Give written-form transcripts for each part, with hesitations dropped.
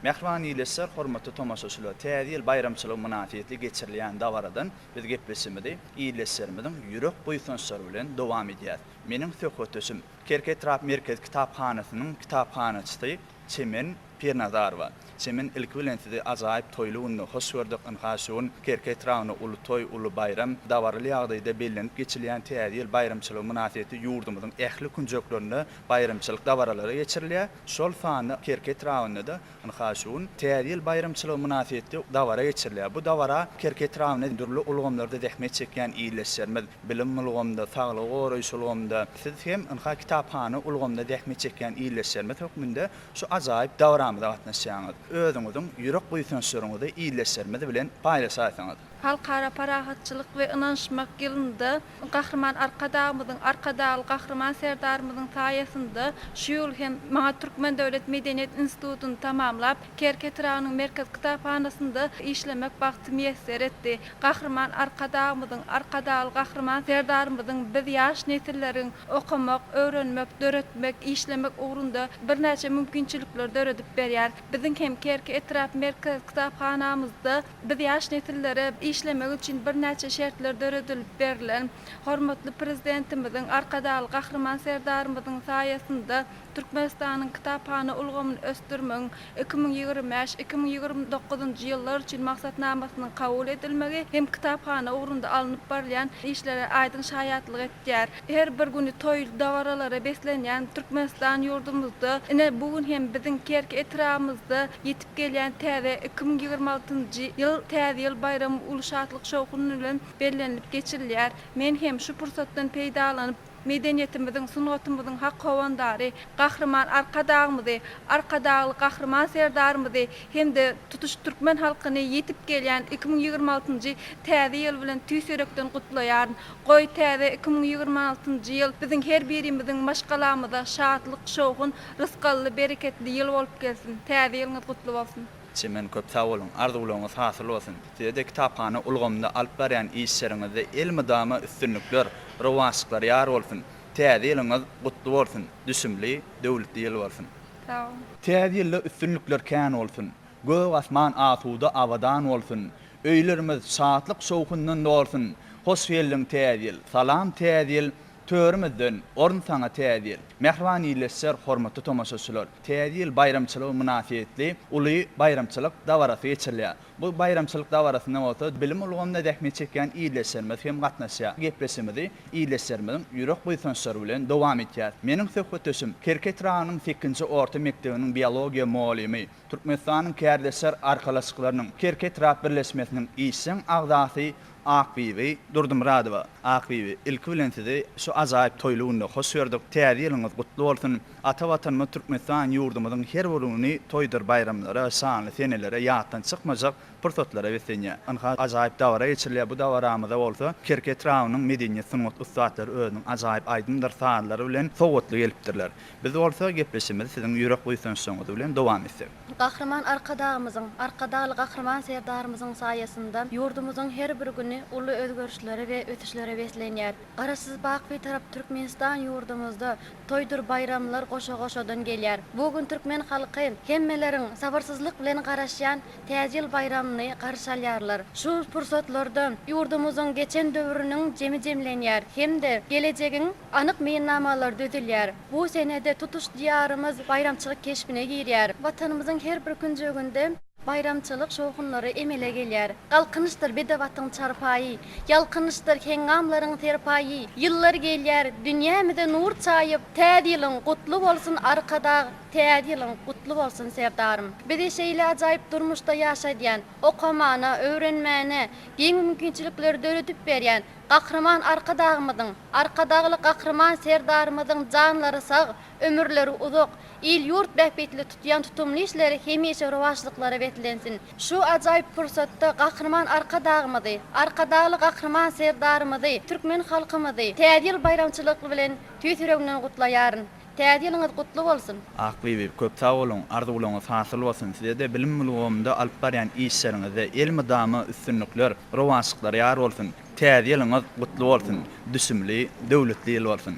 Mehriban iyleşler, hormatly tomaşaçylar, täze ýyl bayramçylyk münasibetli geçirilýän dawaradan biz gepleşimidi iyleşlerimizin ýürek buýsançlary bilen dowam edýär. Meniň söhbetim Kerketrap Merkez Kitapxanasynyň kitapxanaçysy Çemen Pirnazarowa. Çemen ilk bilentide ajaýyp toýlugyny hoş gördük ynhaşyň Kerketrapny uly toý, uly bayram dawarly ýagdaýda bellenip geçirilýän täze ýyl bayramçylyk münasibeti ýurdumyzyň ähli künjeklerinde bayramçylyk dawaralary geçirilýär. Şol sany Kerketrapny da ynhaşyň täze ýyl bayramçylyk münasibeti dawara geçirilýär. Bu dawara Kerketrapny dürli ulgamlarda dähmet çekýän iyleşlerimiz, bilim ulgamda, saglyk goraýşy ulgamda, siz hem ynha kitapxana ulgamda dähmet çekýän iyleşlerimiz hökmünde şu ajaýyp dawramyza gatnaşýaňyz. Özüňiziň ýürek buýsançlaryňyzy iyleşlerimiz bilen paýlaşaýsaňyz. Halkara parahatçılık ve inançmak yılında Kahraman Arkadağımızın, Arkadağlı Kahraman Serdarımızın sayesinde şu yıl hem Türkmen Devlet Medeniyet İnstitutunu tamamlap Kerketrapnyň Merkez Kitaphanasynda işlemek bagty müýesser etdi. Kahraman Arkadağımızın, Arkadağlı Kahraman Serdarımızın biz ýaş nesilleriň okumak, öwrenmek, döretmek, işlemek ugrunda bir näçe mümkinçilikler döredip berýär. Biziň hem Kerketrap Merkez Kitaphanamyzda biz ýaş nesillere işlemek için bir näçe şertler döredilip berilen hormatly prezidentimizin, Arkadağlı Kahraman Serdarymyzyň sayesinde Türkmenistanyň kitapxana ulgamyny östürmek 2025-2029 ýyllar üçin maksatnamasynyň kabul edilmegi hem kitapxana ugrunda alınıp barýan işlere aýdyn şaýatlyk etýär. Her bir güni toý dawaralary beslenýän Türkmenistan ýurdumyzda ine bugün hem biziň kerki etrafymyzda ýetip gelýän täze 2026-njy ýyl täze ýyl bayramy uly şatlyk şowkuny bilen bellenip geçirilýär. Men hem şu pursatdan peýdalanyp medeniýetimizin, sungatymyzyň hak howandary Kahraman Arkadağymyzy, Arkadağly Kahraman Serdarymyzy hem-de tutuş türkmen halkyny ýetip gelýän 2026-njy täze ýyl bilen tüýserekden gutlaýar. Goý täze 2026-njy ýyl biziň her birimiziň maşgalamyza şatlyk, şowkun, rızkally, bereketli ýyl bolup gelsin. Täze ýylyňyz gutly bolsun. Çemen köp sag bolun, arzuwlaryňyz hasyl bolsun. Sizde kitapxana ulgamda alyp barýan işleriňizde ilmi dama üstünlikler, rowansyklar ýar bolsun. Täze ýylyňyz gutly bolsun, düşümli, döwletli ýyl bolsun. Sag ol. Täze ýylda üstünlikler kän bolsun. Göw asman asuda awadan bolsun. Öýlerimiz şatlyk şowkundan bolsun. Hoş geldiň täze ýyl. Salam täze ýyl. Törümizden orun sana täze ýyl. Mehriban iyleşler, hormatly tomaşaçylar. Täze ýyl bayramçylygy münasibetli uly bayramçylyk dawarasy geçirilýär. Bu bayramçylyk dawarasyna bolsa bilim ulgamda dähmet çekýän iyleşlerimiz hem gatnaşýar. Gepleşimidi iyleşlerimiziň ýürek buýsançlary bilen dowam etýär. Meniň söhbetim Kerketrapnyň 8-nji orta mektebiniň biologiýa muallimi, Türkmenistanyň kärdeşler arkalaşyklarynyň Kerketrap birleşmesiniň işçiň agdasy Akbibi Durdumradowa. Akbibi ilk bilentide şu ajaýyp toýlugyny hoş gördük. Täze ýylyňyz gutly bolsun. Ata watanymy Türkmenistan ýurdumyzyň her boluny toýdur bayramlara, şanly senelere ýatdan çykmajak pursatlara besenýär. Ynha ajaýyp dawara geçirilýär. Bu dawaramyzda bolsa Kerketrapnyň medeniýet sungat ustatlary özüniň ajaýyp aýdyndyr sanlary bilen sowatly gelipdirler. Biz bolsa gepleşimiz siziň ýürek buýsançlygyňyz bilen dowam etdik. Kahraman Arkadağımyzyň, Arkadağly Kahraman Serdarymyzyň saýasynda ýurdumyzyň her bir güni uly özgörüşlere we ötüşlere beslenýär. Garasyz bakwy tarap Türkmenistan ýurdumyzda toýdur bayramlar goşa-goşadan gelýär. Bugün türkmen halky hemmeleriň sabarsızlyk bilen garaşýan täze ýyl bayramyny garşalýarlar. Şu pursatlarda ýurdumyzyň geçen döwrüniň jemi-jemlenýär hem-de gelecegiň anyk meýannamalar düzülýär. Bu senede tutuş diýarymyz bayramçylyk keşbine girýär. Watanymyzyň her bir künjeginde bayramçylyk şowkunlary emele gelýär. Galkynışdyr bedewatyň çarpaýy, ýalkynışdyr hengamlaryň terpaýy. Ýyllar gelýär, dünýämizde nur çaýyp, täze ýylyň gutly bolsun Arkadağ, täze ýylyň gutly bolsun Serdarym. Biz şeýle ajaýyp durmuşda ýaşadýan, okamana, öwrenmäne, giň mümkinçilikleri döredip berýän Kahraman Arkadağymyzyň, Arkadağly Kahraman Serdarymyzyň janlary sag, ömürleri uzak, il ýurt bähbetli tutýan tutumly işleri hemişe rowaçlyklara betlensin. Şu ajaýyp pursatda Kahraman Arkadağymyzy, Arkadağly Kahraman Serdarymyzy, türkmen halkymyzy täze ýyl bayramçylygy bilen tüýsüregden gutlaýaryn. Täze ýylyňyz gutly bolsun. Akbibi köp sag bolun, arzuwlaryňyz hasyl bolsun. Sizde bilim ulgamda alyp barýan işleriňizde ilmi dama üstünlikler, rowansyklar ýar bolsun. Täze ýylyňyz gutly bolsun, düşümli, döwletli ýyl bolsun.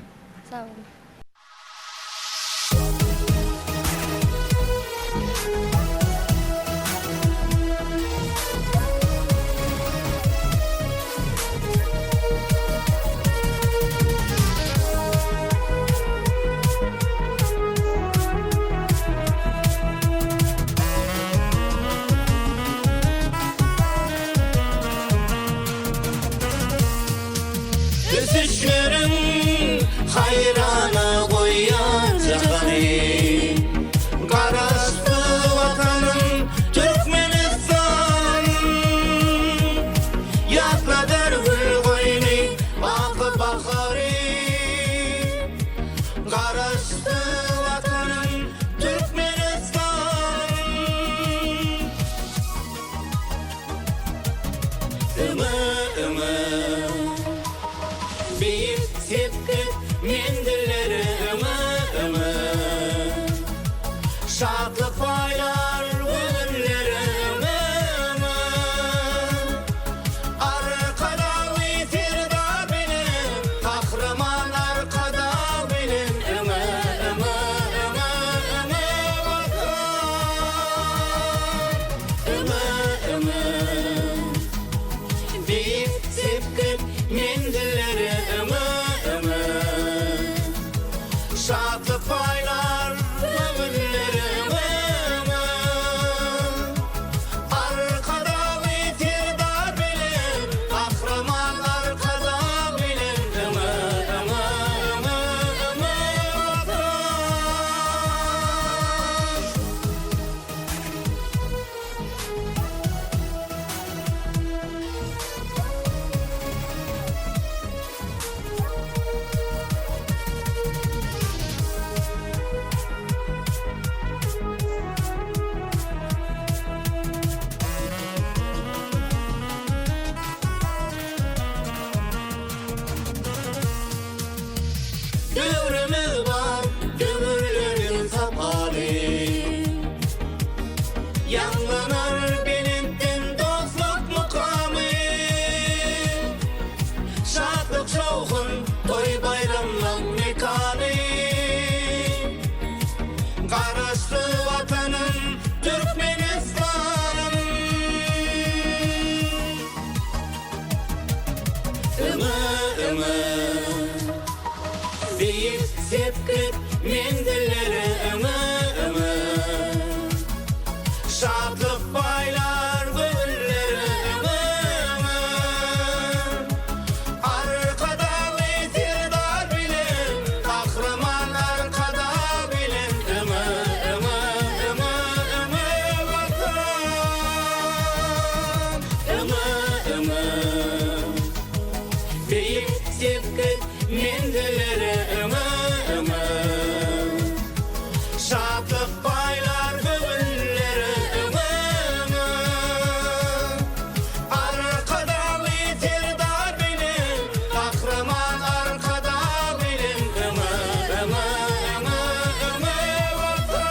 Sag olun. hayrana koyacağını. Karastı vatanım Türkmenistan, yakladır gül koyni bakı bakari. Karastı vatanım Türkmenistan, ımı bir sepket mendilleri ımı şatlık paylar gönülleri ımı arkada yitirda benim kahraman arkada benim ımı vatan ımı bir sepket mendilleri şatlık paylar gönülleri arkada yitirda benim kahraman arkada benim vatan. Dövrümüz var, dövrlerin zamanı. Yanlanar benimden dostluk mukamı. Şadlık şovkun, toy bayramlar mekanı. Karıştı vatanım Türkmenistan, ımı bir sepket mendilleri ımı şatlık paylar gönülleri ımı arkada yitirda benim kahraman arkada benim ımı vatan ımı bir sepket mendilleri şatlık paylar gönülleri arkada yitirda benim kahraman arkada benim vatan.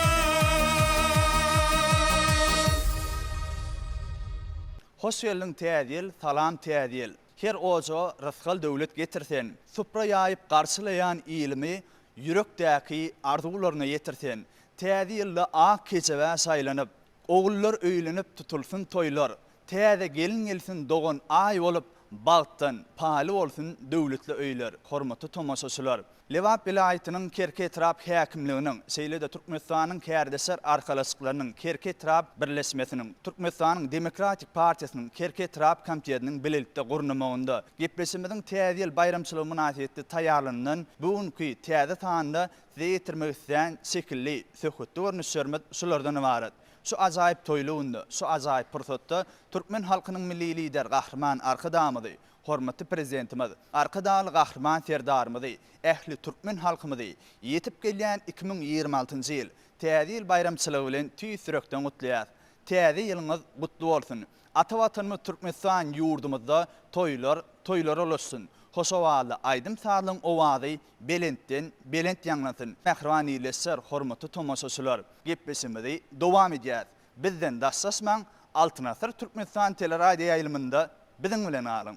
Hoş geldin täzil, salam täzil. Her ojo rızkal döwlet getirsen, supra ýaýyp garşylayan ilmi yürekdäki arzuwlaryna yetirsen, täzilde ak keçebe saýlanyp, ogullar öýlenip tutulsun toylar, täze gelin gelsin dogan ay bolup, baltdan paly bolsun döwletli öýler. Hormatly tomaşaçylar, Lewap vilayatynyň Kerketrap häkimliginiň, Seýlede Türkmenistanyň kärdeser arkalaşyklarynyň Kerketrap birleşmesiniň, Türkmenistanyň Demokratik Partiýasynyň Kerketrap komitetiniň bilelikde gurnamagynda gepleşimiziň täzil bayramçylygy münasibetli taýýarlanan bugünkü täze taýanda zeýtirmek isleýän şekilli söhbetde görnüşlerimiz şulardan ibaret. Şu ajaýyp toýlugynda, şu ajaýyp pursatda türkmen halkynyň milli lider Gahryman Arkadamyzy, hormatly prezidentimiz, Arkadaly Gahryman serdarymyzy, ähli türkmen halkymyzy ýetip gelýän 2026-njy ýyl täzil bayramçylygy bilen tüýsürekden gutlaýar. Täze ýylyňyz gutly bolsun. Ata watanymyz Türkmenistan ýurdumyzda toýlar olaşsyn. Hoşowaly aýdym sarlyň owazy belent ýanglasyn. Mähriban ýyleşer, hormatly tomaşaçylar, gepleşimizi dowam edýär. Bizden daşlaşmaň, Altynasır Türkmenistan teleradio ýaýlymynda biziň bilen alyň.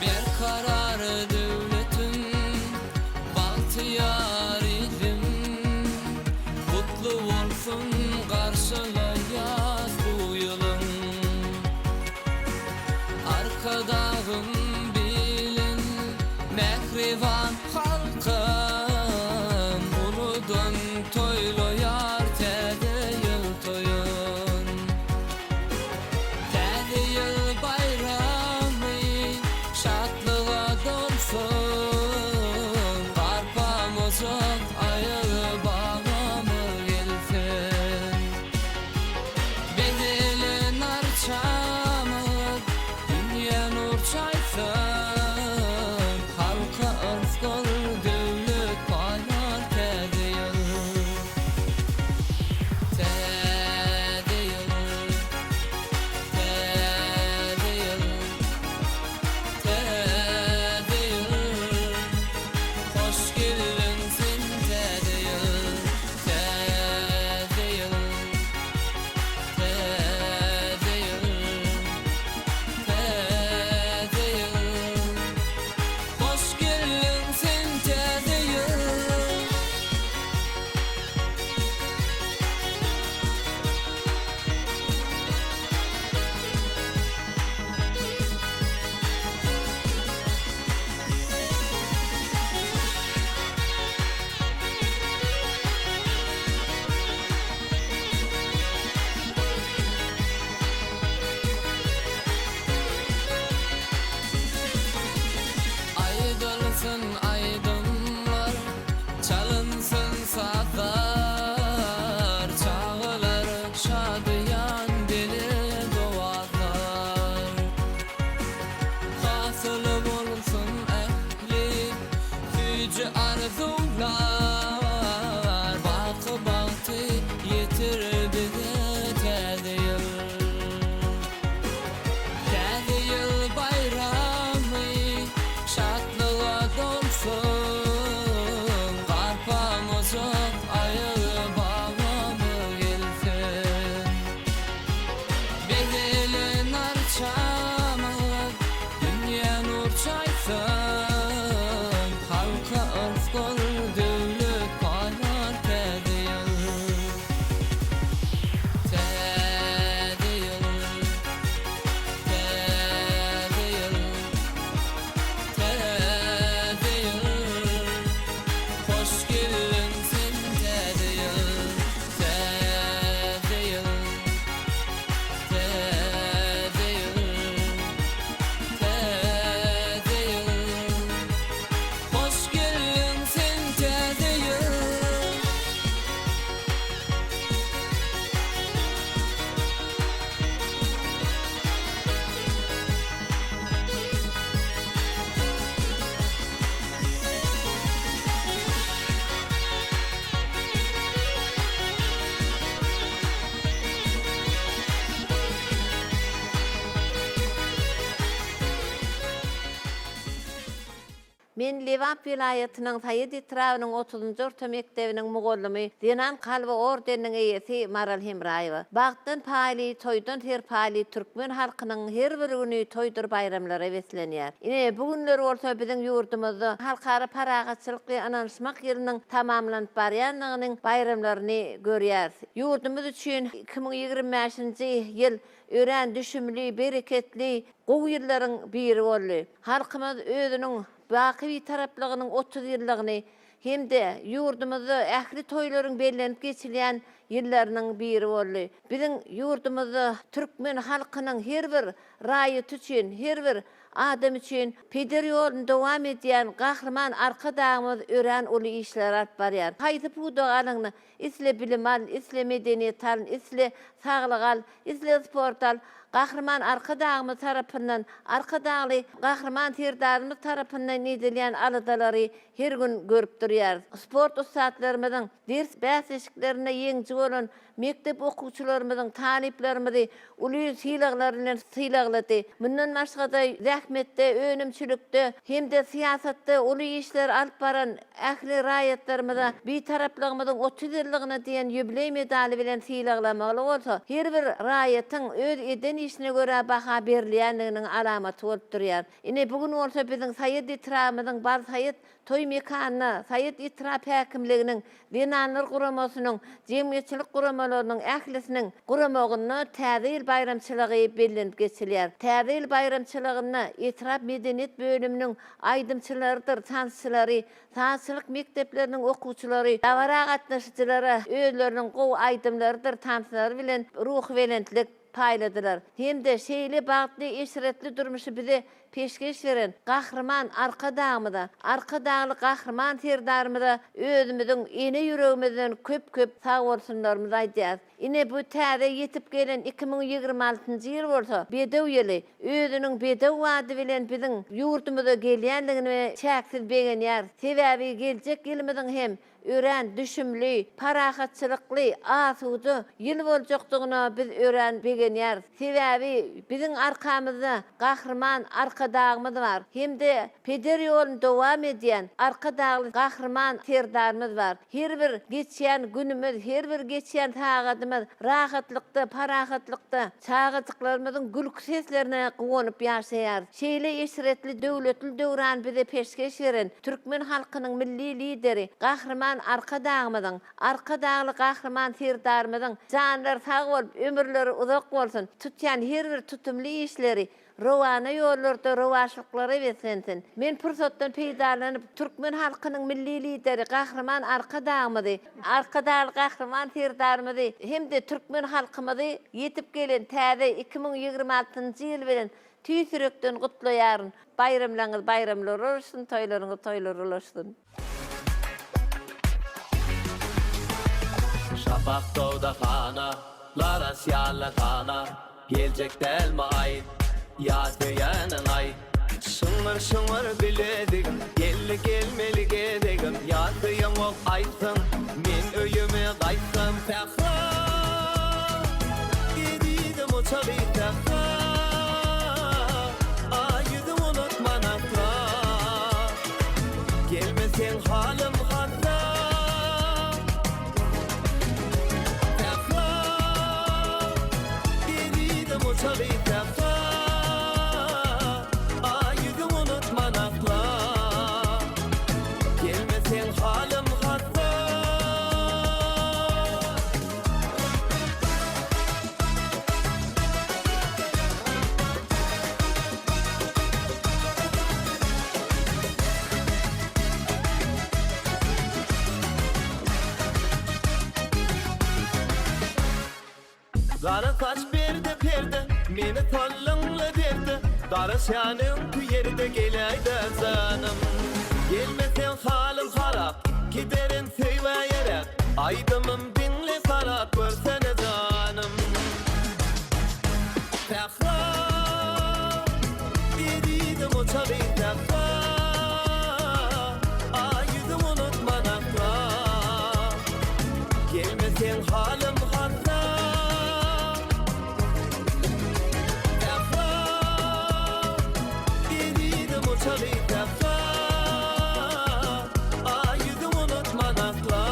Berkarar devletin Baltiyar ilim Kutlu olsun karşılayaz bu yılın Arkadağın bilin mehrivan halkım Uludun toyloyar tede yıl toyun Tede yıl bayramı şatlığa dolsun Karpamızın ayağı bağlamı gelsin Bedelin arçamı dünya nur çaysın Halka ıskol devlet paylar tede yıl Tede yıl Tede yıl Tede yıl Hoş gelinsin tede yıl Tede yıl Tede yıl Tede yıl Hoş gelinsin tede yıl Aydılsın aydınlar, çalınsın sazlar, çağlar şadıyan dili doğarlar. Hasıl olsun ehli, yüce arzular, bakı bahtı yetir bize tede yıl. Tede yıl bayramı şatlığa dolsun Karpamızın ayağı bağlamı gelsin Bedelin arçamı dünya nur çaysın Halka ıskol devlet paylar tede yıl Tede yıl Tede yıl Tede yıl Hoş gelinsin tede yıl Tede yıl Tede yıl Tede yıl Hoş gelinsin tede yıl Men Levant vilayatynyň Saýyt Trawynyň 30-njy orta mekdebiniň mugallamy Denan Kalby ordeniniň eýesi Maral Hemraýewa. Bagtdan paýly, toýdan her paýly türkmen halkynyň her bir güni toýdur bayramlara weslenýär. Ine bu günler bolsa biziň ýurdumyzda halkara paragaçylyk we ananşmak ýeriniň tamamlanyp barýanlygynyň bayramlaryny görýär. Ýurdumyz üçin 2025-nji ýyl ören düşümli, bereketli, gowy ýyllaryň biri boldy. Halkymyz özüniň baky taraplygynyň 30 ýyllygyny hem-de ýurdumyzda ähli toýlaryň bellenip geçilýän ýyllarynyň biri boldy. Biziň ýurdumyzda türkmen halkynyň her bir raýaty üçin, her bir adam üçin peder ýolunda dowam edýän gahrman arka dağımız ören uly işler alyp barýar. Haýsy bu dagalyny isle bilim al, isle medeniýet al, isle saglyk al, isle sport al, gahrman arka dağımız tarapyndan, arka dağly gahrman terdarymyz tarapyndan edilýän aladalary her gün görüp durýar. Sport ustatlarymyzyň ders bäs eşiklerine ýeňji bolan mektep okuwçylarymyzyň, taliplerimizi uly sylaglary bilen sylaglady. Mundan başga da rahmetde, önümçülükde hem de siýasatda uly işler alyp baran ähli raýatlarymyza bitarapligymyzyň 30 ýyllygyna diýen ýübiley medali bilen sylaglamaly bolsa, her bir raýatyň öz eden işine göre baha berilýändiginiň alamaty bolup durýar. Ine bugün bolsa biziň Saýyt Itiramyzyň bar Saýyt toy mekanyna, Saýyt Itirap häkimliginiň, Wenanlar guramasynyň, jemgyýetçilik guramalarynyň ählisiniň guramagyny täze ýyl bayramçylygy bellenip geçilýär. Täze ýyl bayramçylygyny Itirap medeniýet bölüminiň aýdymçylarydyr, tansçylary, tansçylyk mektepleriniň okuwçylary, dawara gatnaşjylary özleriniň gowy aýdymlarydyr, tansçylary bilen ruh welentlik paýladylar. Hem de şeýle bagtly eşretli durmuşy bize peşkeş veren gahrman arka dağly gahrman terdarymyza özümizin ene yüregimizden köp sağ bolsunlarymyzy aýdýar. Ine bu täze yetip gelen 2026-njy ýyl bolsa, bedew ýyly özüniň bedew wady bilen biziň ýurdumyza gelýändigini çäksiz begenýär. Sebäbi geljek ýylymyzyň hem ören, düşümli, parahatçylykly, asudy ýyl boljakdygyna biz ören begenýär. Sebäbi biziň arkamyzda gahrman arka dağımız var. Hem de peder ýolun dowam edýän arka dağly gahrman terdarymyz var. Her bir geçýän günümiz, her bir geçýän tagadymyz rahatlykda, parahatlikda çağıjyklarymyzyň gülk seslerine gowanyp ýaşaýar. Şeýle eşretli döwletli döwran bize peşkeş beren türkmen halkynyň milli lideri gahrman arka dağımyzyň, arka dağly gahrman terdarymyzyň janlar sag bolup, ömürleri uzak bolsun. Tutýan her bir tutumly işleri rowana ýollarda rowaşlyklary besensin. Men pursatdan peýdalanyp türkmen halkynyň milli lideri gahrman arka dağymyzy, arka dağly gahrman terdarymyzy hem de türkmen halkymyzy yetip gelen täze 2026-njy ýyl bilen tüýsürekden gutlaýaryn. Bayramlaryňyz bayramlar bolsun, toýlaryňyz toýlar bolsun. Şafak doğda fana, lara siyalla tana, gelecek delma ay, yaz beyanın ay. Şımır biledigim, gelmeli gedigim, yazıyım ol aysın, min öyüme gaysın. Fekha, gididim o çalı fekha, ayıdım unutman asla, gelmesin halim hatta. Çalı tefa, ayıdım unutman akla, gelmesin halim hatta. Lara saç berde perde, meni tollunla derdi, dara şanım bu yerde geleyde zanım. Gelmesen halim harap, giderin seyvayerek, aydımım dinle sarap, görsene zanım. Fekha, dedidim o çalı fekha, ayıdım unutman akla, gelmesen halim hatta. Çalı tefa, ayıdım unutman akla,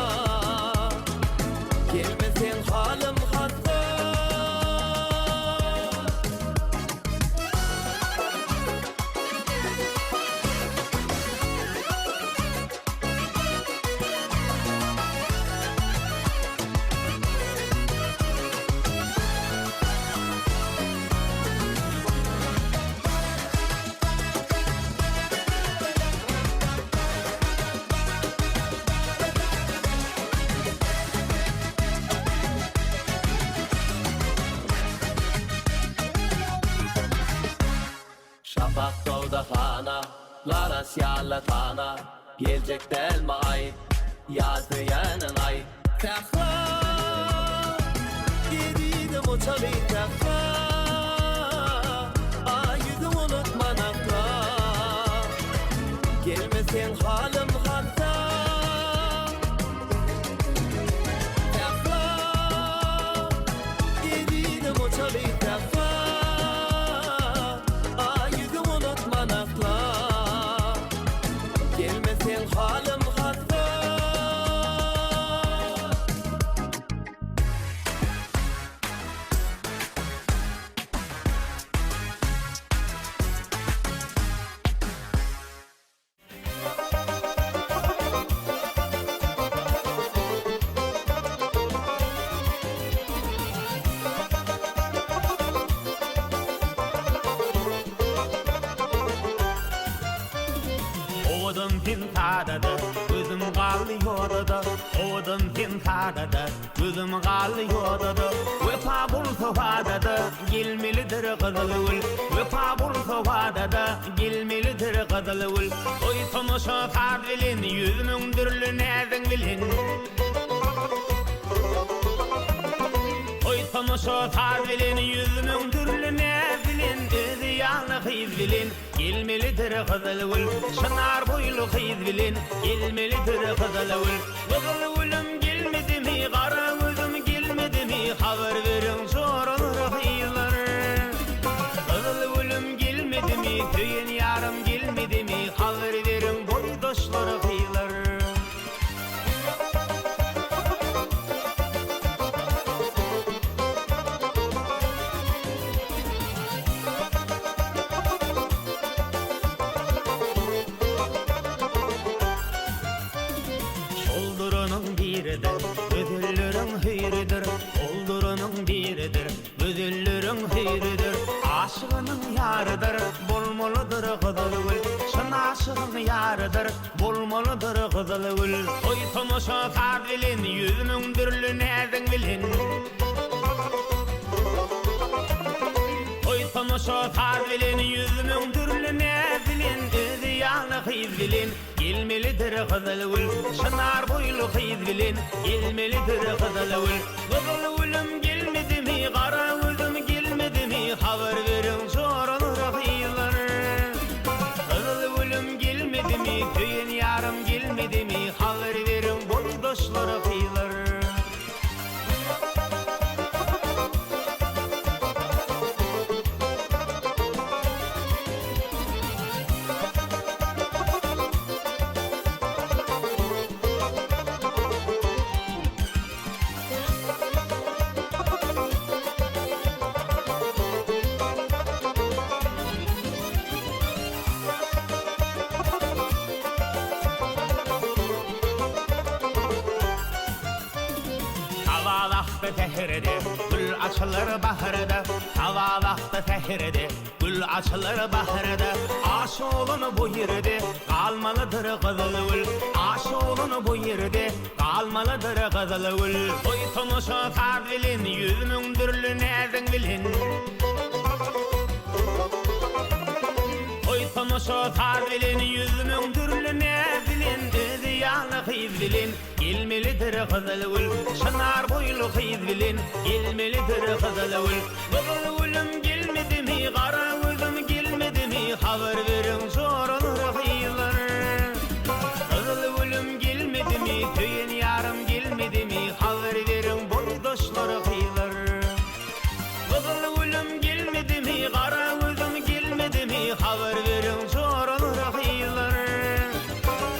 gelmesin halim hatta. Şafak doğda fana, lara siyalla tana, gelecek delma ay, yaz beyanın ay. Fekha, gididim o çalı fekha, ayıdım unutman akla, gelmesin halim hatta. Fekha, Oğudum tintada, gözüm qalıyordu. Oğudum tintada, gözüm qalıyordu. Vefa bulsa vadada, gelmelidir qızılgül. Vefa bulsa vadada, gelmelidir qızılgül. Oy tomoşa tadvilin, yüzümün dürlü näzin bilin. Oy tomoşa tadvilin, yüzümün dürlü näzin. Özü yanlı qiz bilin, gelmelidir qızılgül. Şınar boylu qiz bilin, gelmelidir qızılgül. Qızılgülüm gelmedi mi, qara gözüm gelmedi mi, haber verin sorulur qizlar. Qızılgülüm gelmedi mi, köyün yarım gelmedi mi, haber verin boydoşlar qizlar. Oldurunun biridir, ödüllürün hıyridir. Oldurunun biridir, ödüllürün hıyridir. Aşığının yarıdır, bolmalıdır qızılgül. Şın aşığın yarıdır, bolmalıdır qızılgül. Oy tomoşa tadvilin, yüzümün dürlü näzin bilin. Oy tomoşa tadvilin, yüzümün dürlü näzin. Özü yanlı qiz bilin, gelmelidir qızılgül. Şınar boylu qiz bilin, gelmelidir qızılgül. Qızılgülüm gelmedi mi, qara gözüm gelmedi mi, haber verin sorulur qizlar. Qızılgülüm gelmedi mi, köyün yarım gelmedi mi, haber verin boydoşlar qizlar. Hava vakti tehrede, gül açılır bahrede. Hava vakti tehrede, gül açılır bahrede. Aşoğlunu bu yerde, kalmalıdır qızılgül. Aşoğlunu bu yerde, kalmalıdır qızılgül. Oy tomoşa tadvilin, yüzümün dürlü näzin bilin. Oy tomoşa tadvilin, yüzümün dürlü näzin. Özü yanlı qiz bilin, gelmelidir qızılgül. Şınar boylu qiz bilin, gelmelidir qızılgül. Qızılgülüm gelmedi mi, qara gözüm gelmedi mi, haber verin sorulur qizlar. Qızılgülüm gelmedi mi, köyün yarım gelmedi mi, haber verin boydoşlar qizlar. Qızılgülüm gelmedi mi, qara gözüm gelmedi mi, haber verin sorulur qizlar.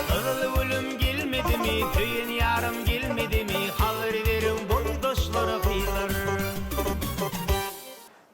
Qızılgülüm gelmedi mi, köyün yarım gelmedi mi, haber verin boydoşlar qizlar.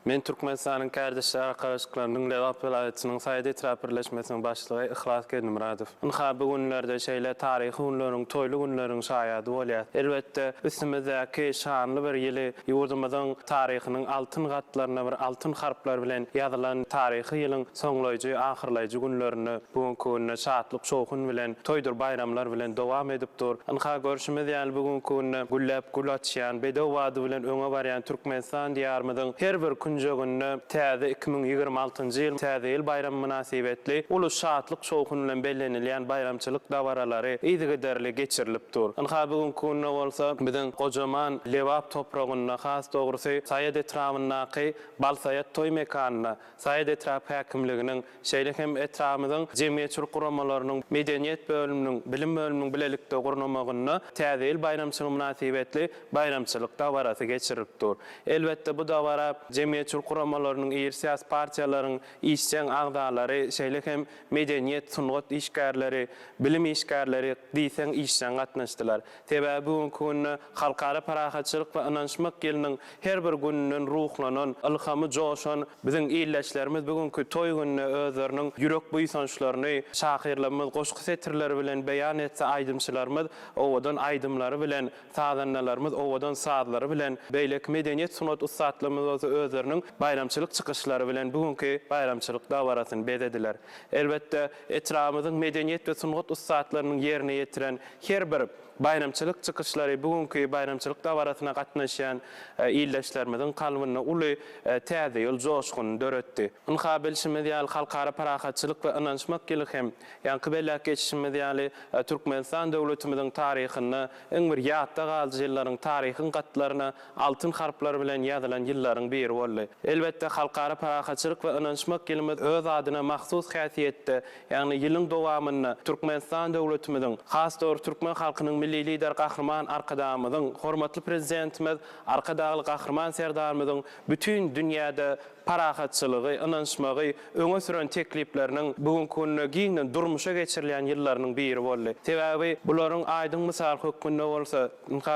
Men Türkmenistan'ın kardeşler arkadaşlarının Lewap vilayetynyň Saýda Etrap birleşmesiniň başlygy Ihlas Gelnimradov. Ynha bu günlerde şeýle taryhy günleriň, toýly günleriň şaýady bolýar. Elbetde üstümizdäki şanly bir ýyly ýurdumyzyň taryhynyň altyn gatlaryna bir altyn harplar bilen ýazylan taryhy ýylyň soňlaýjy, ahyrlaýjy günlerini bugunky günne şatlyk şowkun bilen, toýdur bayramlar bilen dowam edipdir. Ynha görüşimiz ýaly bugunky günne güllep gül açýan, bedawady bilen öňe barýan Türkmenistan diýarymyzyň her bir günjogunda täze 2026-njy ýyl täze ýyl bayramy münasibetli ulus şatlyk şowkun bilen bellenilýän bayramçylyk dawaralary ýygyderli geçirilipdir. Ynha bugunky günne bolsa biziň gojaman Lewap topragyna has dogrusy Saýda etrapyndaky Balsaýat toý mekanyna Saýda etrap häkimliginiň şeýle hem etrapymyzyň jemgyýetçilik guramalarynyň medeniýet bölüminiň bilim bölüminiň bilelikde gurnamagyna täze ýyl bayramçylyk münasibetli bayramçylyk dawarasy geçirilipdir. Elbetde bu dawara jemgyýetçilik guramalarynyň ýer siýasy partiýalaryň işçiň agdalary şeýle hem medeniýet sungat işgärleri, bilim işgärleri diýsen işçiň gatnaşdylar. Sebäbi bugunky günne halkara parahatçylyk we ynançmak ýylynyň her bir gününden ruhlanan, ilhamy joşan biziň ýyllaşlarymyz bugunky toý gününe özleriniň ýürek buýsançlaryny şahyrlarymyz goşky setirleri bilen beýan etse aýdymçylarymyz owadan aýdymlary bilen, sazannalarymyz owadan sazlary bilen beýlek medeniýet sunat ustatlarymyz özleriniň halkynyň bayramçylyk çykyşlary bilen bugünkü bayramçylyk dawaratyny bedediler. Elbetde etrafymyzyň medeniýet we sungat ustaatlarynyň ýerine ýetiren her bir bayramçylyk çykyşlary bugünkü bayramçylyk dawaratyna gatnaşan ýyldaşlarymyzyň kalbyna uly täze ýol joşgun döretdi. Ynhabilşimiz ýaly halkara parahatçylyk we inançmak gelek hem ýa-ni bellek geçişimiz ýaly Türkmenistan döwletimiziň taryhyny iň bir ýatda galy ýyllaryň taryhyny gatlaryna altyn harplar bilen ýazylan ýyllaryň biri boldy. Elbetde halkara parahatçylyk we inançmak gelimiz öz adyna mahsus häsiýetde, ýagny ýylyň dowamyny Türkmenistan döwletimiziň, has dowr türkmen halkynyň milli lider gahrman arkadamyzyň, hormatly prezidentimiz, arkadagy gahrman serdarymyzyň bütün dünýäde parahatçylygy, inançmagy öňe süren teklipleriniň bugünkü gününe giňden durmuşa geçirilen ýyllarynyň biri boldy. Sebäbi bularyň aýdyň mysal hökmünde bolsa,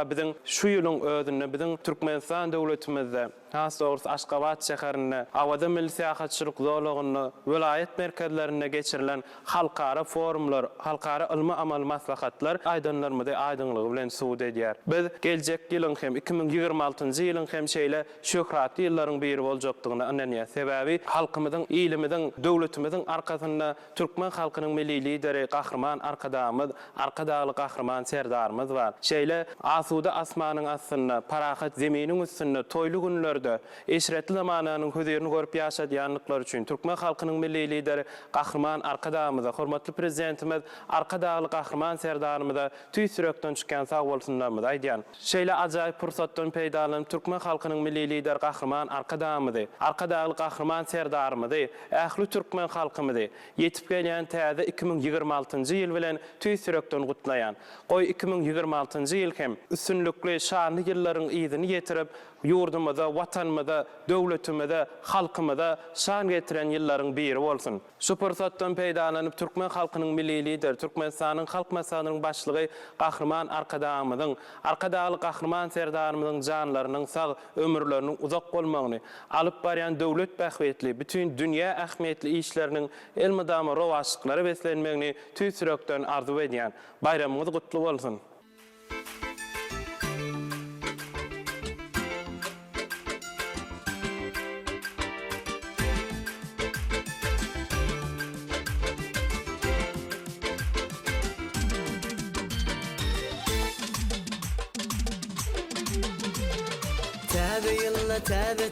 biziň şu ýylyň özünde biziň Türkmenistan döwletimizde has dowrusy Aşgabat şäherinde awada milli säýahatçylyk zolagyny vilayet merkezlerinde geçirilen halkara forumlar, halkara ilmi amal maslahatlar aýdynlarmyda aýdynlygy bilen suwd edýär. Biz geljek ýylyň hem 2026-njy ýylyň hem şeýle şöhratly ýyllaryň biri boljakdygyny ananýar. Sebäbi halkymyzyň, ýylymyzyň, döwletimiziň arkasynda türkmen halkynyň milli lideri, gahrman arkadamyz, arkadaly gahrman serdarymyz bar. Şeýle asuda asmanyň astynda, parahat zeminiň üstünde toýly günlerde eşretli zamananyň hözerini görüp ýaşadýanlyklar üçin türkmen halkynyň milli lideri, gahrman arkadamyz, hormatly prezidentimiz, arkadaly gahrman serdarymyza tüýsürekden çykan sag bolsunlarmyz aýdýan. Şeýle ajaýyp pursatdan peýdalanyp türkmen halkynyň milli lider, gahrman arkadamyzy, arkadaly gahrman serdarymyzy, ähli türkmen halkymyzy ýetip gelýän täze 2026-njy ýyl bilen tüýsürekden gutlaýan. Goý 2026-njy ýyl hem üstünlikli şanly ýyllaryň ýyzyny ýetirip ýurdumyza, watanymyza, döwletimizde, halkymyza şan getiren ýyllaryň biri bolsun. Şu pursatdan peýdalanyp türkmen halkynyň milli lider, Türkmenistanyň halk maslahatynyň başlygy gahrman arkadamyzyň, arkadaly gahrman serdarymyzyň janlarynyň sag ömürleriniň uzak bolmagyny, alyp barýan döwlet bähwetli, bütün dünýä ähmiýetli işleriniň elmydama rowaşlyklary beslenmegini tüýsürekden arzu edýän. Bayramyňyz gutly bolsun.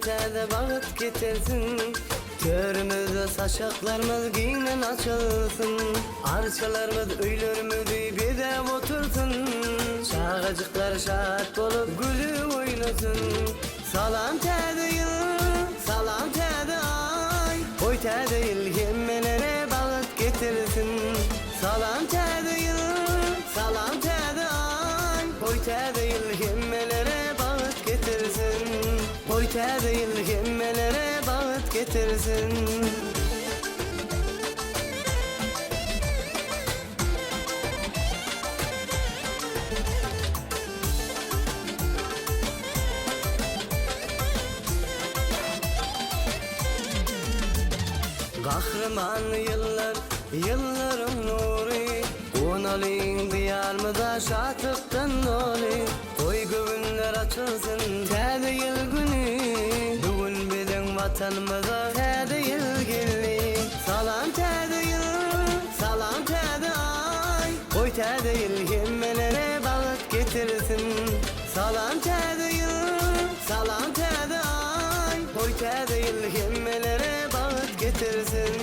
Täze wagt getirsin, törümüzde saçaklarımız giňden açılsın, arçalarımız öýlerimizi bedep otursun, çağacıklar şat bolup gülüp oýnasın. Salam täze ýyl, salam täze ay, oy täze ýyl hemmelere wagt getirsin. Salam täze ýyl, salam täze ay, oy täze ýyl hemmelere wagt getirsin. Oy täze ýyl hemmelere wagt getirsin. Gahrman ýyllar, ýyllaryň nury, onalyň diýarmyza şatykdan doly. Oy göwünler açylsyn, täze ýyl güni, bugün biziň watanymyza täze ýyl geldi. Salam täze ýyl, salam täze ay, oy täze ýyl hemmelere wagt getirsin. Salam täze ýyl, salam täze ay, oy täze ýyl hemmelere wagt getirsin.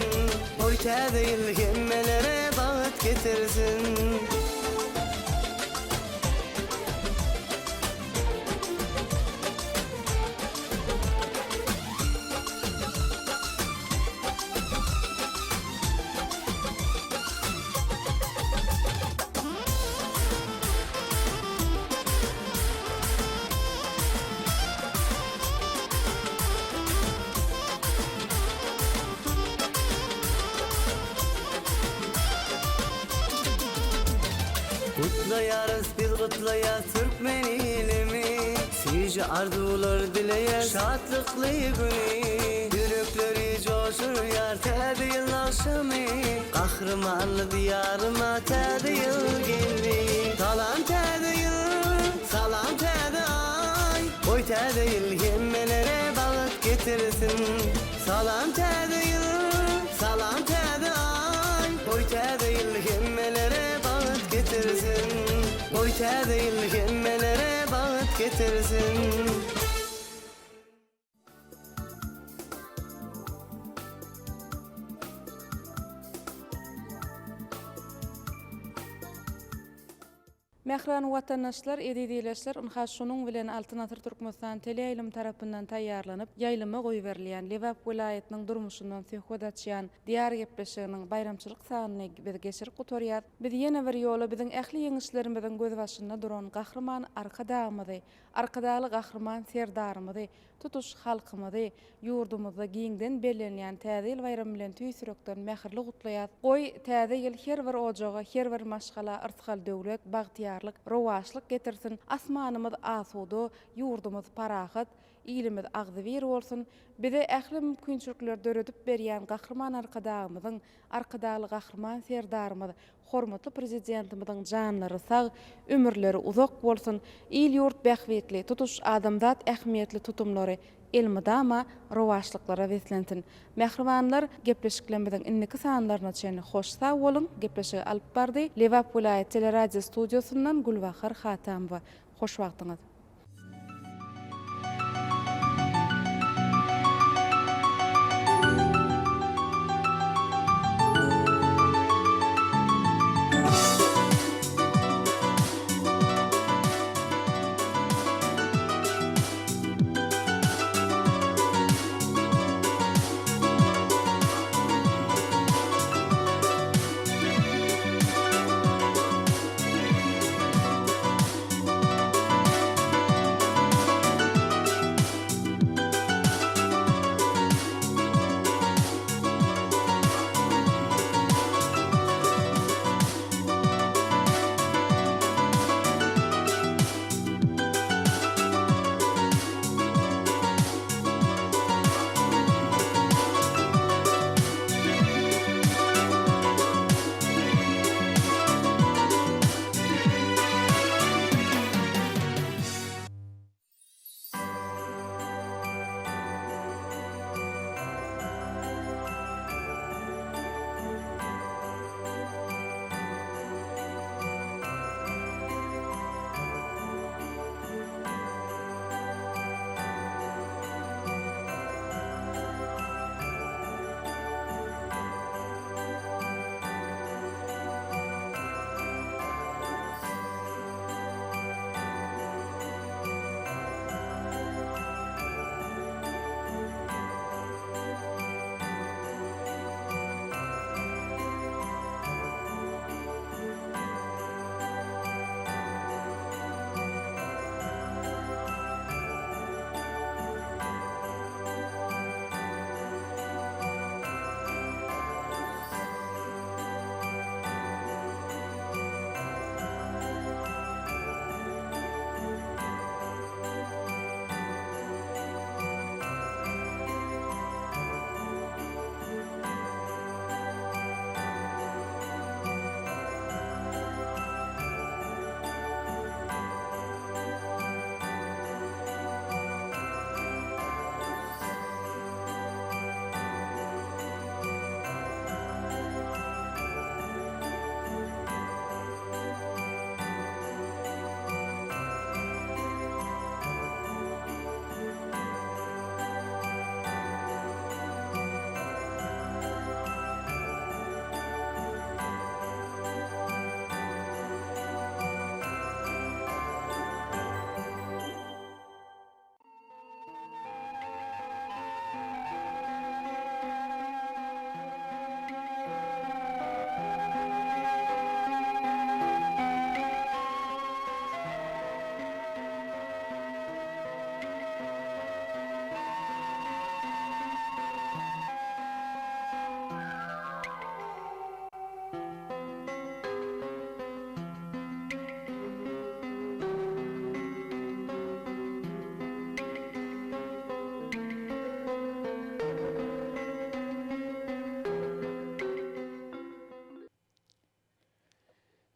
Oy täze ýyl hemmelere wagt getirsin. Kutlayarız biz kutlayar Türkmen ilimi, sice arzular dileyer şatlykly güni. Yürekleri coşur yar täze ýyl akşamy, gahrmanly diýaryma täze ýyl geldi. Salam täze ýyl, salam täze ay, oy täze ýyl hemmelere wagt getirsin. Salam täze yıl, salam täze ay. Oy täze yıl hemmelere bağıt getirsin. Oy täze yıl hemmelere bağıt getirsin. Mehran watandaşlar, edidiyleşler, unha şunun bilen Altınatır Türkmenistan teleýilim tarapyndan taýýarlanyp, ýaýlyma goýberilýän Lewap vilayatynyň durmuşyndan söhbet açýan diýar gepleşiginiň bayramçylyk sanyny biz geçirip gutorýar. Biz ýene bir ýola biziň ähli ýeňişlerimizden göz başynda duran gahrman arkadamyzy, arkadaly gahrman serdarymyzy, tutuş halkymyzy ýurdumyzda giňden bellenýän täze ýyl bayram bilen tüýsürekden mähirli gutlaýar. Goý täze ýyl her bir ojaga, her bir maşgala, yrtkal döwlet, bagtyarlyk, rowaşlyk getirsin. Asmanymyz asudy, ýurdumyz parahat, ilimiz agzybir bolsun. Bize ähli mümkinçilikler döredip berýän gahrman arkadamyzyň, arkadaly gahrman serdarymyz, hormatly prezidentimizin janlary sag, ömürleri uzak bolsun. İl ýurt bähwetli, tutuş adamzat ähmiýetli tutumlary elmydama rowaşlyklara weslensin. Mehribanlar gepleşiklerimizin inniki sanlaryna çenli hoş sag bolun. Gepleşigi alyp bardy Lewap vilayat teleradio studiosundan Gulbahar Hatamova. Hoş wagtyňyz.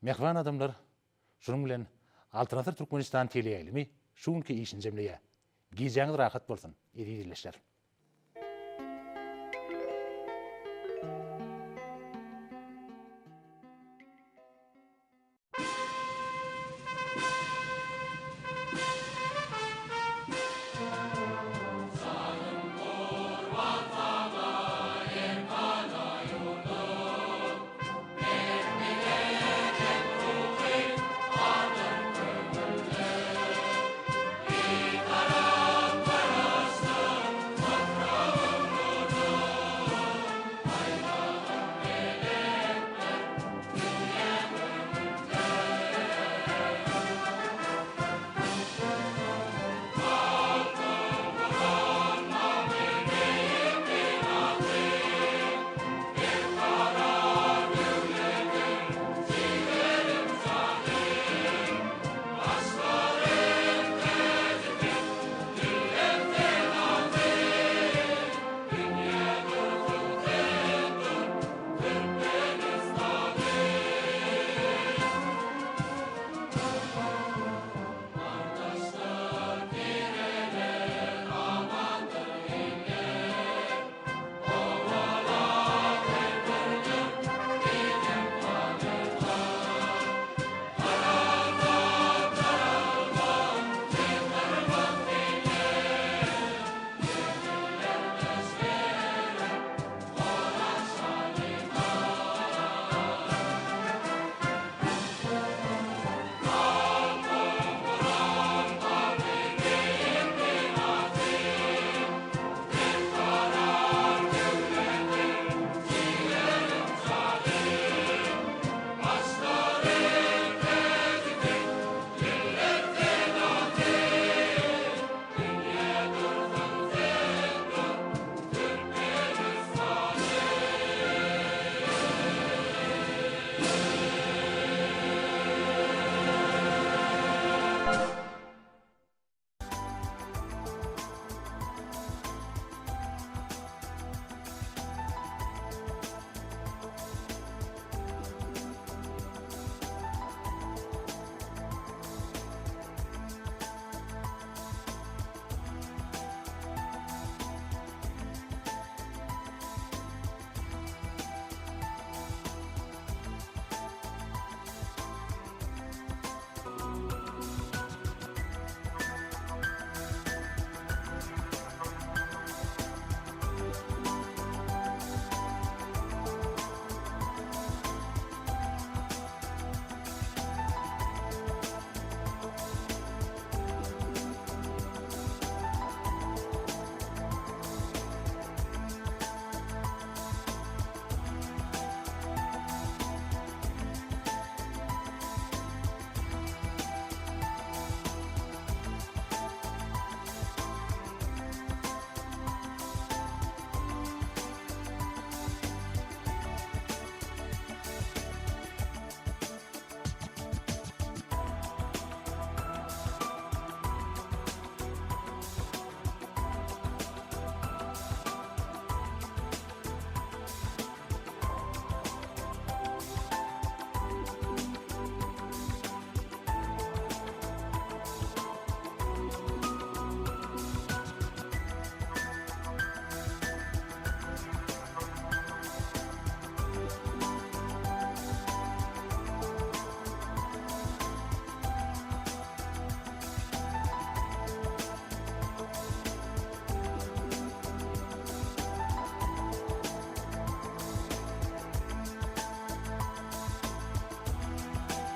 Mehvan adamlar, şunun bilen Altınatır Türkmenistan teleýilimi şuňky işini jemleýär. Giýjäňiz rahat bolsun, edilişler.